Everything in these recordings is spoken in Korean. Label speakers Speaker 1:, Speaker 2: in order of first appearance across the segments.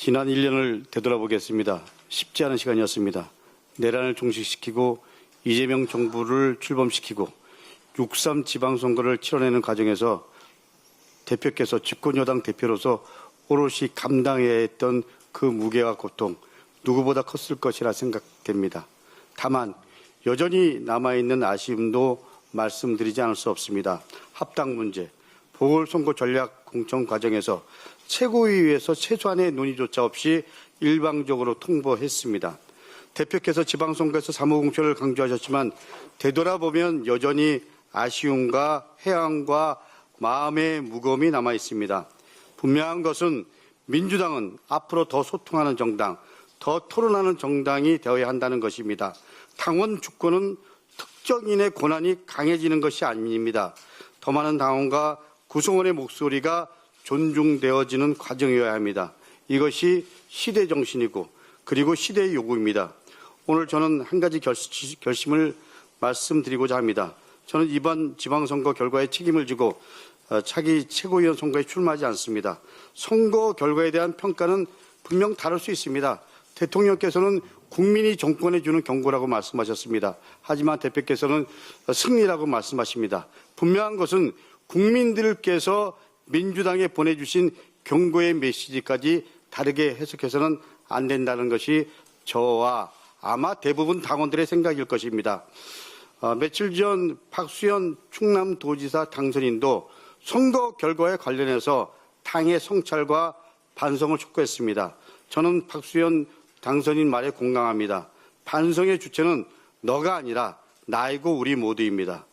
Speaker 1: 지난 1년을 되돌아보겠습니다. 쉽지 않은 시간이었습니다. 내란을 종식시키고 이재명 정부를 출범시키고 6.3 지방선거를 치러내는 과정에서 대표께서 집권여당 대표로서 오롯이 감당해야 했던 그 무게와 고통, 누구보다 컸을 것이라 생각됩니다. 다만 여전히 남아있는 아쉬움도 말씀드리지 않을 수 없습니다. 합당 문제, 보궐선거 전략 공천 과정에서 최고위에서 최소한의 논의조차 없이 일방적으로 통보했습니다. 대표께서 지방선거에서 사무공천을 강조하셨지만 되돌아보면 여전히 아쉬움과 해안과 마음의 무거움이 남아 있습니다. 분명한 것은 민주당은 앞으로 더 소통하는 정당, 더 토론하는 정당이 되어야 한다는 것입니다. 당원 주권은 특정인의 권한이 강해지는 것이 아닙니다. 더 많은 당원과 구성원의 목소리가 존중되어지는 과정이어야 합니다. 이것이 시대 정신이고 그리고 시대의 요구입니다. 오늘 저는 한 가지 결심을 말씀드리고자 합니다. 저는 이번 지방선거 결과에 책임을 지고 차기 최고위원 선거에 출마하지 않습니다. 선거 결과에 대한 평가는 분명 다를 수 있습니다. 대통령께서는 국민이 정권에 주는 경고라고 말씀하셨습니다. 하지만 대표께서는 승리라고 말씀하십니다. 분명한 것은 국민들께서 민주당에 보내주신 경고의 메시지까지 다르게 해석해서는 안 된다는 것이 저와 아마 대부분 당원들의 생각일 것입니다. 며칠 전 박수현 충남도지사 당선인도 선거 결과에 관련해서 당의 성찰과 반성을 촉구했습니다. 저는 박수현 당선인 말에 공감합니다. 반성의 주체는 너가 아니라 나이고 우리 모두입니다.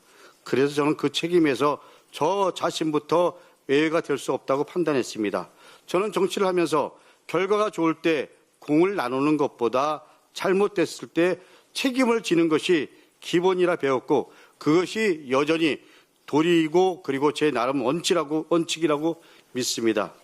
Speaker 1: 그래서 저는 그 책임에서 저 자신부터 외회가 될 수 없다고 판단했습니다. 저는 정치를 하면서 결과가 좋을 때 공을 나누는 것보다 잘못됐을 때 책임을 지는 것이 기본이라 배웠고 그것이 여전히 도리이고 그리고 제 나름 원칙이라고 믿습니다.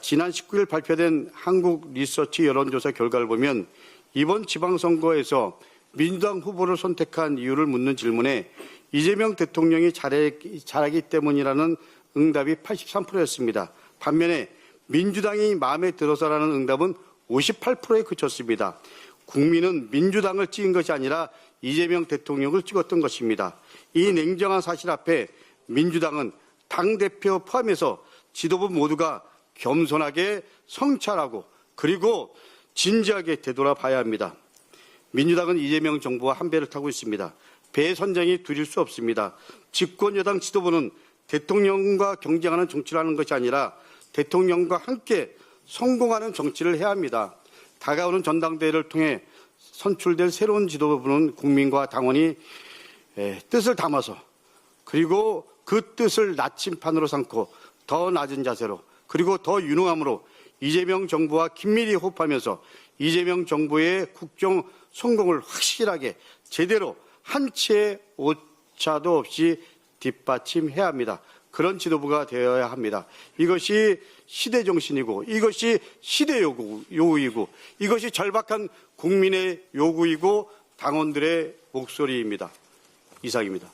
Speaker 1: 지난 19일 발표된 한국 리서치 여론조사 결과를 보면 이번 지방선거에서 민주당 후보를 선택한 이유를 묻는 질문에 이재명 대통령이 잘하기 때문이라는 응답이 83%였습니다. 반면에 민주당이 마음에 들어서라는 응답은 58%에 그쳤습니다. 국민은 민주당을 찍은 것이 아니라 이재명 대통령을 찍었던 것입니다. 이 냉정한 사실 앞에 민주당은 당대표 포함해서 지도부 모두가 겸손하게 성찰하고 그리고 진지하게 되돌아봐야 합니다. 민주당은 이재명 정부와 한 배를 타고 있습니다. 배 선장이 둘일 수 없습니다. 집권 여당 지도부는 대통령과 경쟁하는 정치를 하는 것이 아니라 대통령과 함께 성공하는 정치를 해야 합니다. 다가오는 전당대회를 통해 선출될 새로운 지도부는 국민과 당원이 뜻을 담아서 그리고 그 뜻을 나침판으로 삼고 더 낮은 자세로 그리고 더 유능함으로 이재명 정부와 긴밀히 호흡하면서 이재명 정부의 국정 성공을 확실하게 제대로 한 채의 오차도 없이 뒷받침해야 합니다. 그런 지도부가 되어야 합니다. 이것이 시대 정신이고 이것이 시대 요구이고 이것이 절박한 국민의 요구이고 당원들의 목소리입니다. 이상입니다.